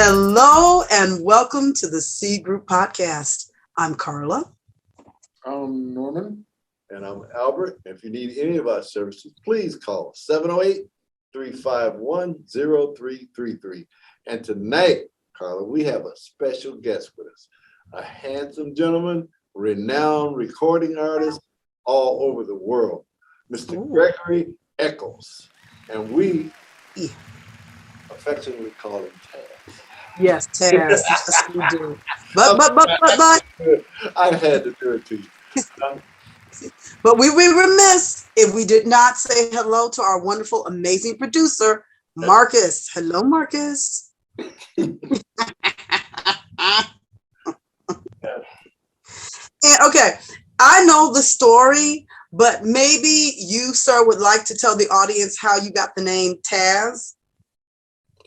Hello and welcome to the C Group Podcast. I'm Carla. I'm Norman. And I'm Albert. If you need any of our services, please call 708-351-0333. And tonight, Carla, we have a special guest with us, a handsome gentleman, renowned recording artist all over the world, Mr. Gregory Echols. And we affectionately call him Taz. Yes, Taz. Yes, we do. But. I had to do it to you. But we would be remiss if we did not say hello to our wonderful, amazing producer, Marcus. Hello, Marcus. And okay, I know the story, but maybe you, sir, would like to tell the audience how you got the name Taz.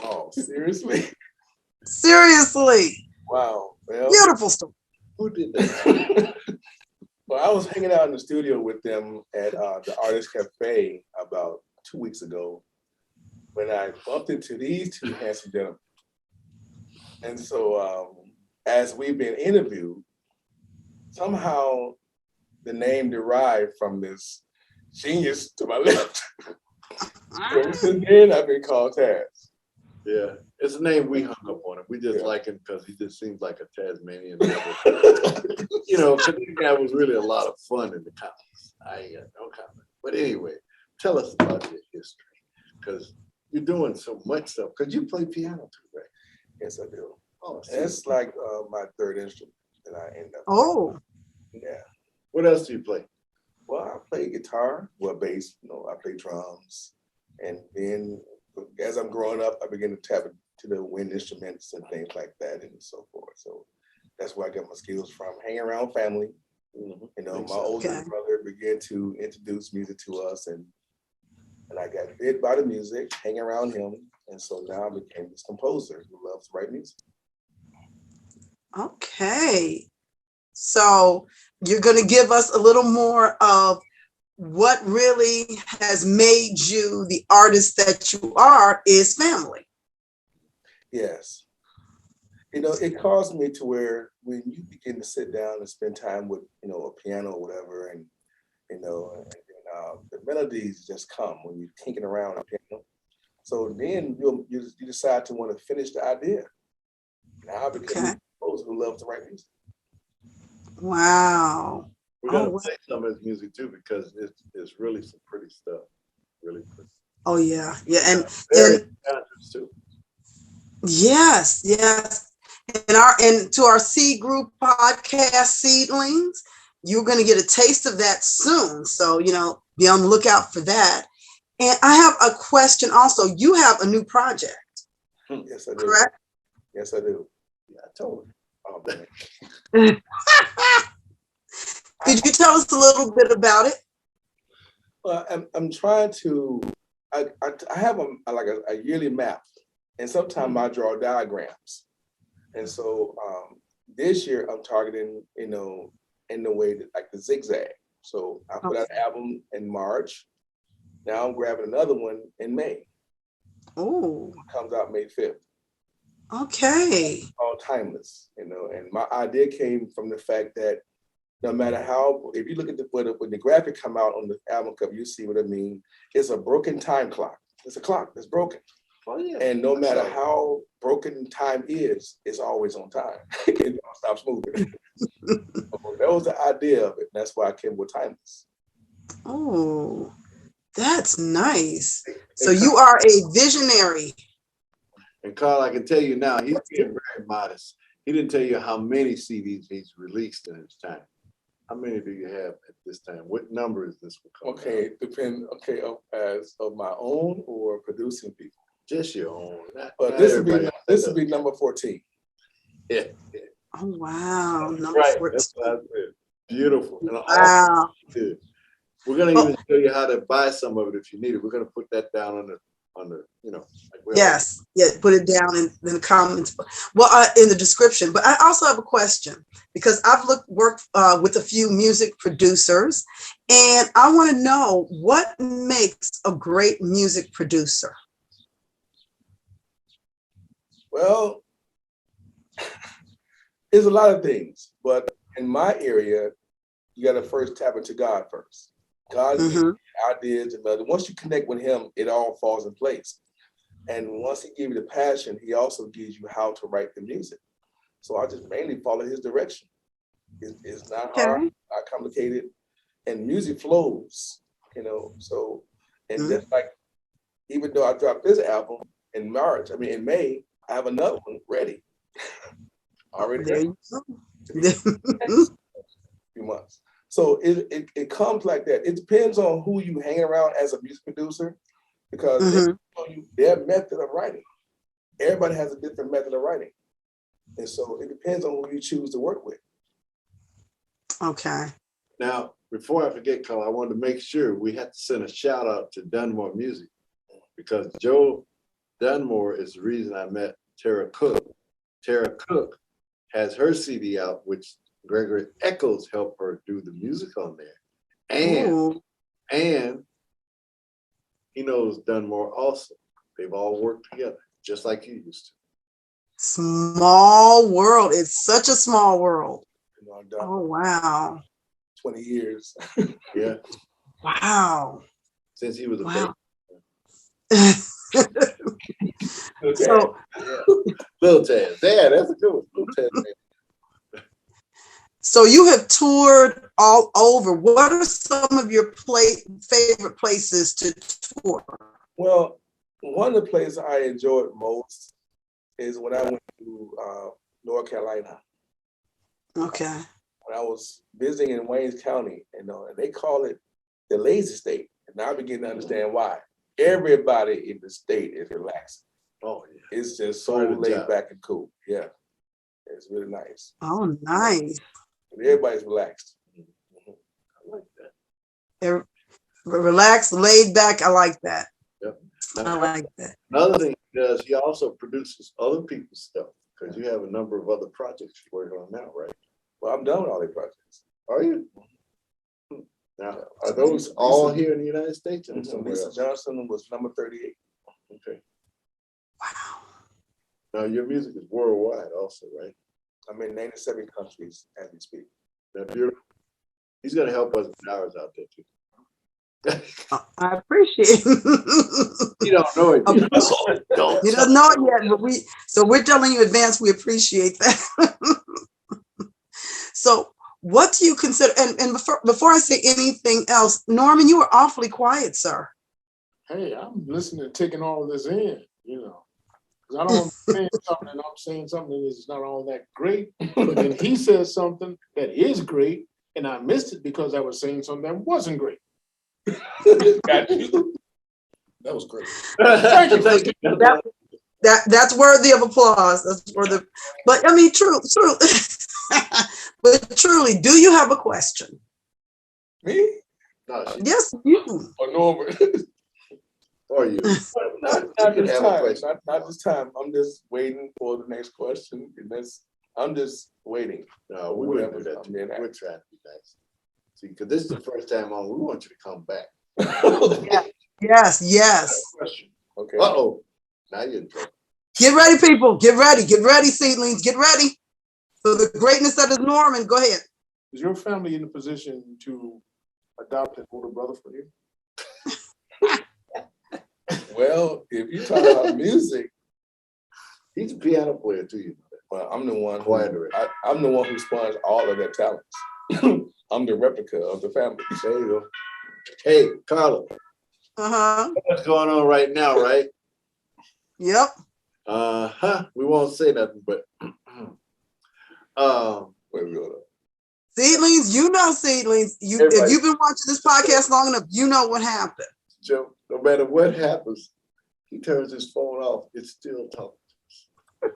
Oh, seriously? Seriously. Wow. Well, beautiful story. Who did that? Well, I was hanging out in the studio with them at the Artist Cafe about 2 weeks ago when I bumped into these two handsome gentlemen. And so as we've been interviewed, somehow the name derived from this genius to my left. So since then, I've been called Taz. Yeah, it's a name we hung up on him. We just like him because he just seems like a Tasmanian devil. You know, because this guy was really a lot of fun in the comics. I ain't got no comment. But anyway, tell us about your history, because you're doing so much stuff. Because you play piano too, right? Yes, I do. Oh, that's like my third instrument that I end up. Oh. Yeah. What else do you play? Well, I play guitar, bass, I play drums. And then as I'm growing up, I began to tap into the wind instruments and things like that and so forth. So that's where I got my skills from, hanging around family. My older brother began to introduce music to us, and I got bit by the music, hanging around him. And so now I became this composer who loves to write music. Okay. So you're going to give us a little more of what really has made you the artist that you are is family. Yes. It caused me to where when you begin to sit down and spend time with, a piano or whatever, and the melodies just come when you're tinking around a piano. So then you decide to want to finish the idea. Now I became a composer who loves to write music. Wow. We're going to play some of his music too, because it's really some pretty stuff. Really pretty. Oh yeah. Yeah. And too. Yes. And to our C Group podcast, Seedlings, you're going to get a taste of that soon. So, be on the lookout for that. And I have a question also. You have a new project. Yes, I do. Correct? Yes, I do. Yeah, I told you. Oh, man. Could you tell us a little bit about it? Well, I'm trying to, I have a yearly map, and sometimes I draw diagrams. And so this year I'm targeting, in the way that, like the zigzag. So I put out an album in March. Now I'm grabbing another one in May. Oh. It comes out May 5th. Okay. It's called Timeless, and my idea came from the fact that no matter how, if you look at when the graphic come out on the album cover, you see what I mean. It's a broken time clock. It's a clock that's broken. Oh, yeah. And no matter how broken time is, it's always on time. It don't stop moving. That was the idea of it. That's why I came with Timeless. Oh, that's nice. So you are a visionary. And Carl, I can tell you now, he's being very modest. He didn't tell you how many CDs he's released in his time. How many do you have at this time? What number is this one? Okay, as of my own or producing people? Just your own. But this would be number 14. Yeah. Oh wow, number right. 14. That's what I said. Beautiful. Wow. Good. We're gonna even show you how to buy some of it if you need it. We're gonna put that down on the yes, put it down in the comments. Well, in the description. But I also have a question, because I've worked with a few music producers, and I want to know what makes a great music producer. Well, There's a lot of things, but in my area, you got to first tap into God first. God gives you ideas and melody. Once you connect with Him, it all falls in place. And once He gives you the passion, He also gives you how to write the music. So I just mainly follow His direction. It's not hard, not complicated, and music flows. So and just like, even though I dropped this album in May, I have another one ready. Already ready. Few months. So it comes like that. It depends on who you hang around as a music producer, because they tell you their method of writing. Everybody has a different method of writing. And so it depends on who you choose to work with. Okay. Now, before I forget, Carl, I wanted to make sure we had to send a shout out to Dunmore Music, because Joe Dunmore is the reason I met Tara Cook. Tara Cook has her CD out, which Gregory Echols helped her do the music on there. And he knows Dunmore also. They've all worked together, just like you used to. Small world. It's such a small world. Oh, wow. 20 years. Yeah. Wow. Since he was a baby. Okay. So, Little Taz. Yeah, that's a good one. Little Taz. So you have toured all over. What are some of your favorite places to tour? Well, one of the places I enjoyed most is when I went to North Carolina. Okay. When I was visiting in Wayne County, and they call it the lazy state. And now I begin to understand why. Everybody in the state is relaxed. Oh, yeah. It's just so laid back and cool. Yeah. It's really nice. Oh, nice. Everybody's relaxed. I like that. Relaxed, laid back. I like that. Yep. I like that. Another thing he does, he also produces other people's stuff, because you have a number of other projects you're working on now, right? Well, I'm done with all these projects. Are you? Now, are those all here in the United States? Lisa Johnson was number 38. Okay. Wow. Now, your music is worldwide also, right? I'm in 97 countries as we speak. That's beautiful. He's going to help us with ours out there, too. I appreciate it. You don't know it. He doesn't know it yet, but we're telling you in advance, we appreciate that. So what do you consider, and before I say anything else, Norman, you were awfully quiet, sir. Hey, I'm listening, taking all of this in, because I don't want to say something and I'm saying something that's not all that great, but then he says something that is great, and I missed it because I was saying something that wasn't great. Got you. That was great. Thank you. That's worthy of applause. That's worthy. But I mean, true. But truly, do you have a question? Me? No, yes, you. Or Norbert? Or you? Not this time. Not this time. I'm just waiting for the next question. I'm just waiting. No, we wouldn't do that. We're trying to be nice. See, because this is the first time on, we want you to come back. Yes. Question. Okay. Uh-oh. Now you're in trouble. Get ready, people. Get ready. Get ready, seedlings. Get ready. So the greatness that is Norman. Go ahead. Is your family in a position to adopt an older brother for you? Well, if you talk about music, he's a piano player too. Well, I'm the one. I'm the one who spawns all of their talents. I'm the replica of the family. There you go. Hey, Carla. What's going on right now, right? Yep. We won't say nothing, but where we go? Seedlings, seedlings. If you've been watching this podcast long enough, you know what happened. Joe, no matter what happens, he turns his phone off. It's still talking to us.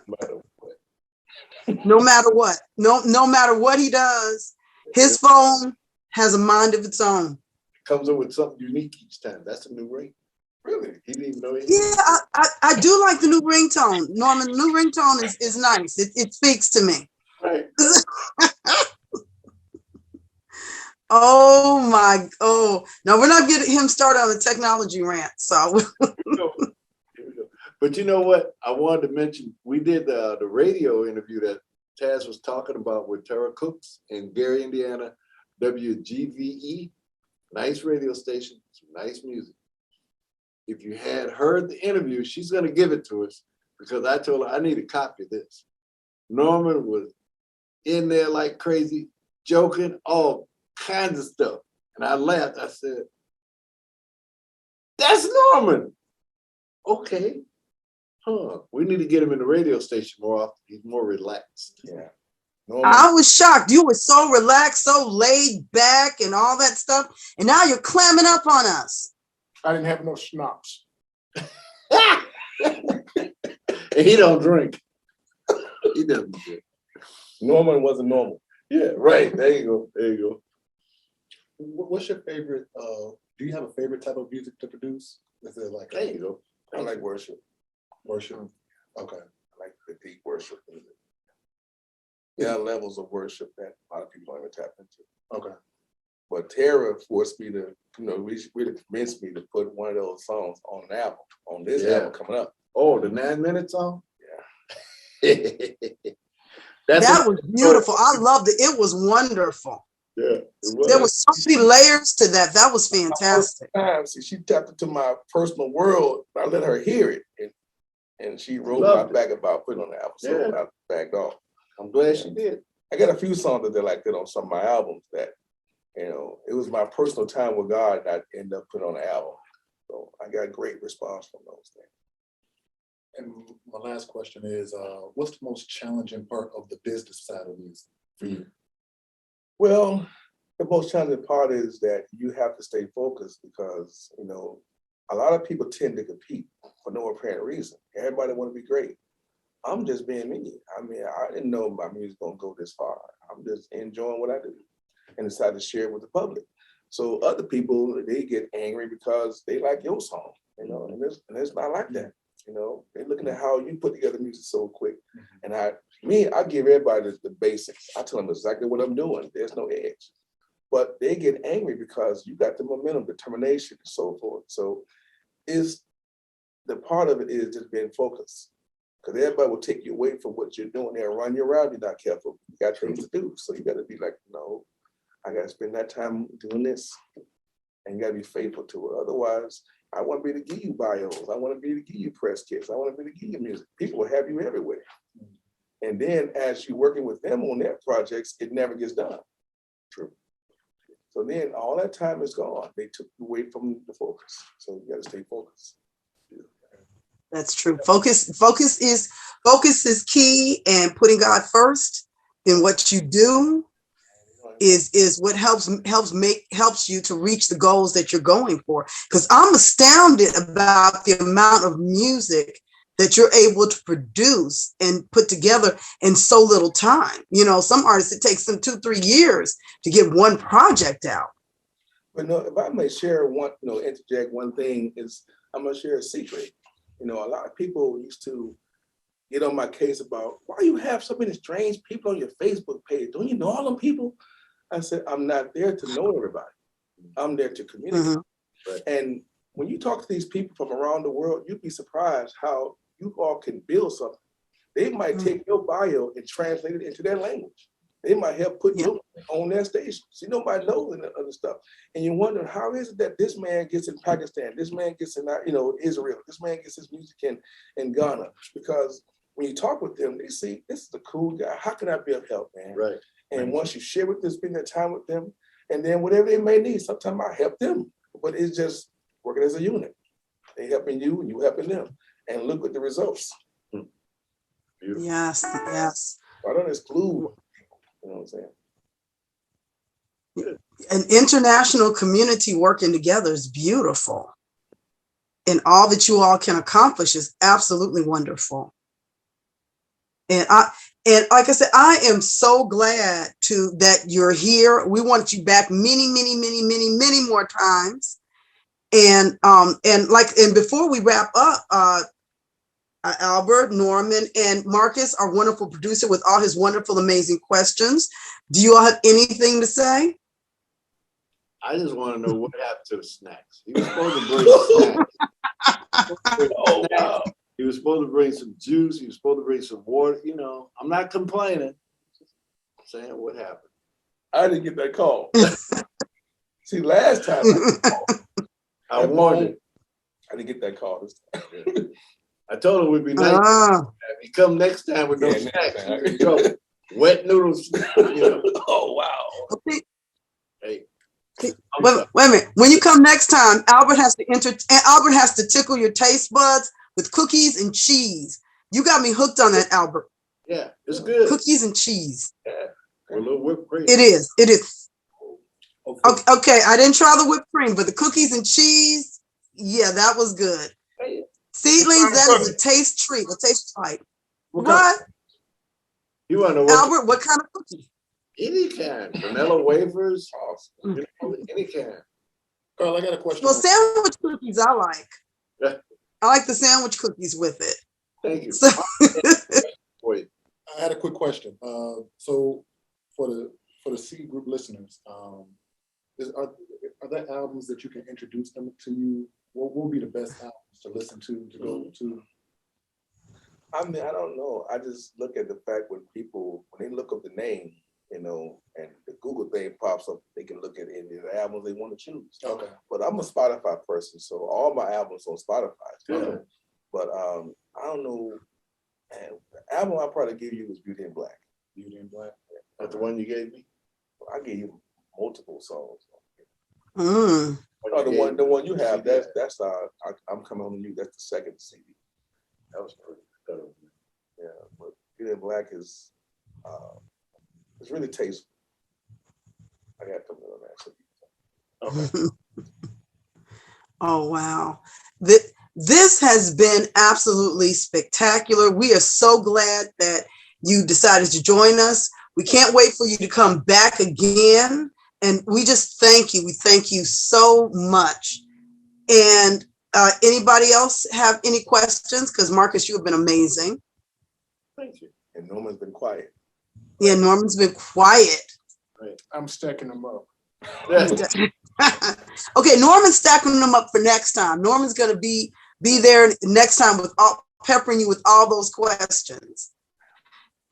No matter what. No matter what. No matter what he does, his phone has a mind of its own. It comes up with something unique each time. That's a new ring. Really? He didn't even know it. Yeah, I do like the new ringtone. Norman, the new ringtone is nice. It speaks to me. Right. No, we're not getting him started on the technology rant. So Here we go. But you know what? I wanted to mention, we did the radio interview that Taz was talking about with Tara Cooks in Gary, Indiana, WGVE. Nice radio station, some nice music. If you had heard the interview, she's going to give it to us because I told her I need a copy of this. Norman was in there like crazy, joking, all kinds of stuff. And I laughed. I said, that's Norman. Okay. Huh. We need to get him in the radio station more often. He's more relaxed. Yeah. Norman. I was shocked. You were so relaxed, so laid back and all that stuff. And now you're clamming up on us. I didn't have no schnapps. And he don't drink. He doesn't drink. Norman wasn't normal. Yeah, right. There you go. There you go. What's your favorite? Do you have a favorite type of music to produce? Is it like There you go. I like worship. worship? Okay. I like the deep worship music. There are levels of worship that a lot of people don't even tap into. Okay. But Tara forced me to, really convinced me to put one of those songs on an album, on this album coming up. Oh, the 9-minute song? Yeah. That was beautiful. I loved it. It was wonderful. Yeah. There was so many layers to that. That was fantastic. See, she tapped into my personal world. I let her hear it, and she wrote Loved my back about putting on the album. So I backed off. I'm glad she did. I got a few songs that they like that on some of my albums that, it was my personal time with God that I ended up putting on the album. So I got great response from those things. And my last question is, what's the most challenging part of the business side of music for you? Well, the most challenging part is that you have to stay focused because, a lot of people tend to compete for no apparent reason. Everybody want to be great. I'm just being me. I mean, I didn't know my music gonna go this far. I'm just enjoying what I do and decided to share it with the public. So other people, they get angry because they like your song, and it's not like that. They're looking at how you put together music so quick. And I give everybody the basics. I tell them exactly what I'm doing. There's no edge. But they get angry because you got the momentum, determination, and so forth. So the part of it is just being focused. Because everybody will take you away from what you're doing. They'll run you around. You're not careful. You got things to do. So you got to be like, no, I got to spend that time doing this. And you got to be faithful to it. Otherwise, I want to be to give you bios. I want to be to give you press kits. I want to be to give you music. People will have you everywhere. And then as you're working with them on their projects, it never gets done. True. So then all that time is gone. They took you away from the focus. So you got to stay focused. That's true. Focus is key, and putting God first in what you do is what helps you to reach the goals that you're going for. Because I'm astounded about the amount of music that you're able to produce and put together in so little time. Some artists, it takes them 2-3 years to get one project out. But if I may share one, interject one thing, is I'm gonna share a secret. A lot of people used to get on my case about why you have so many strange people on your Facebook page. Don't you know all them people? I said, I'm not there to know everybody. I'm there to communicate. Right. And when you talk to these people from around the world, you'd be surprised how you all can build something. They might take your bio and translate it into their language. They might help put you on their station. See, nobody knows any other stuff. And you wonder, how is it that this man gets in Pakistan, this man gets in Israel, this man gets his music in Ghana? Because when you talk with them, they see, this is a cool guy. How can I be of help, man? Right. And once you share with them, spend that time with them, and then whatever they may need, sometimes I help them. But it's just working as a unit. They helping you and you helping them. And look at the results. Beautiful. Yes. I don't exclude. You know what I'm saying? An international community working together is beautiful. And all that you all can accomplish is absolutely wonderful. And like I said, I am so glad that you're here. We want you back many more times. And before we wrap up, Albert, Norman, and Marcus, our wonderful producer with all his wonderful, amazing questions. Do you all have anything to say? I just want to know what happened to the snacks. He was supposed to bring snacks. He were supposed to bring some juice. He was supposed to bring some water. You know, I'm not complaining. I'm saying what happened. I didn't get that call. See, last time I wanted. I didn't get that call this time. I told him it would be nice. If you come next time with no snacks, you're in trouble. Wet noodles. You know. Oh wow. Okay. Hey. Wait a minute. When you come next time, Albert has to tickle your taste buds with cookies and cheese. You got me hooked on that, Albert. Yeah, it's good. Cookies and cheese. Yeah. A little whipped cream. It is. Okay. Okay, I didn't try the whipped cream, but the cookies and cheese, yeah, that was good. Seedlings, that is a taste treat, a taste fight. What? You want to know what? Albert, what kind of cookie? Any kind. Vanilla wafers. You know, any kind. Carl, I got a question. Well, sandwich cookies I like. Yeah. I like the sandwich cookies with it. Thank you. So, Wait. I had a quick question. So for the C group listeners, are there albums that you can introduce them to you? What will be the best albums to listen to go to? I mean, I don't know. I just look at the fact when they look up the name, you know, and the Google thing pops up, they can look at any of the albums they want to choose. Okay. But I'm a Spotify person, so all my albums on Spotify. Yeah. But I don't know. Man, the album I'll probably give you is Beauty in Black. Beauty in Black. That's the one you gave me? I gave you multiple songs. mm. Oh, the one you have, that's I'm Coming Home to You. That's the second CD. That was pretty good. Yeah, but Beauty in Black is it's really tasteful. I got to come on that. Okay. Oh, wow. This has been absolutely spectacular. We are so glad that you decided to join us. We can't wait for you to come back again. And we just thank you. We thank you so much. And anybody else have any questions? Because Marcus, you have been amazing. Thank you. And Norman's been quiet. Yeah, Norman's been quiet. Right. I'm stacking them up. Yeah. Okay, Norman's stacking them up for next time. Norman's going to be there next time with peppering you with all those questions.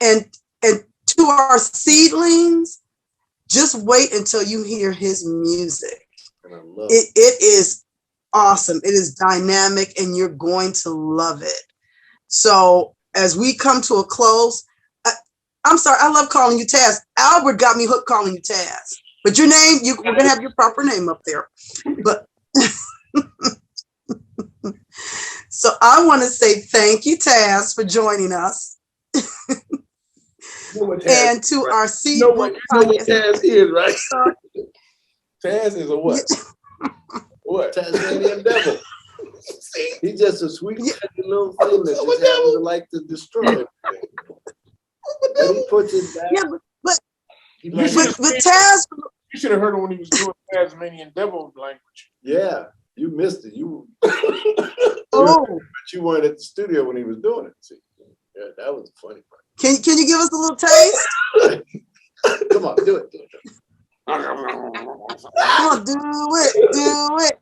And to our seedlings, just wait until you hear his music. And I love It is awesome. It is dynamic, and you're going to love it. So as we come to a close, I'm sorry, I love calling you Taz. Albert got me hooked calling you Taz. But your name, we're going to have your proper name up there. But so I want to say thank you, Taz, for joining us. And to our seed. You know what Taz is, right? Taz is a what? What? Tasmanian devil. He's just a sweet little thing that just happens to like to destroy everything. And he puts it back. Yeah, but Taz. Taz. You should have heard him when he was doing Tasmanian devil language. Yeah, you missed it. Oh, But you weren't at the studio when he was doing it. See, yeah, that was the funny part. can you give us a little taste? Come on, do it. Come on, do it.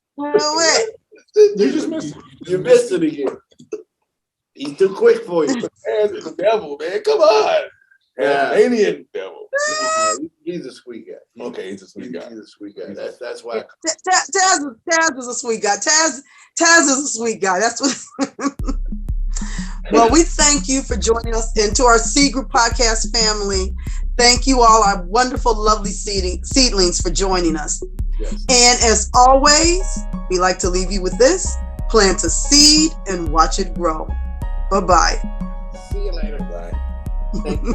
You just missed it. You missed it again. He's too quick for you. Taz is the devil, man. Come on. Yeah. Alien devil. He's a sweet guy. Okay, he's a sweet guy. He's a sweet guy. That's why. Taz is a sweet guy. Taz is a sweet guy. That's what. Well, we thank you for joining us, and to our C Group podcast family, thank you all, our wonderful, lovely seedlings, for joining us. Yes. And as always, we like to leave you with this: plant a seed and watch it grow. Bye-bye. See you later. Bye. Thank you.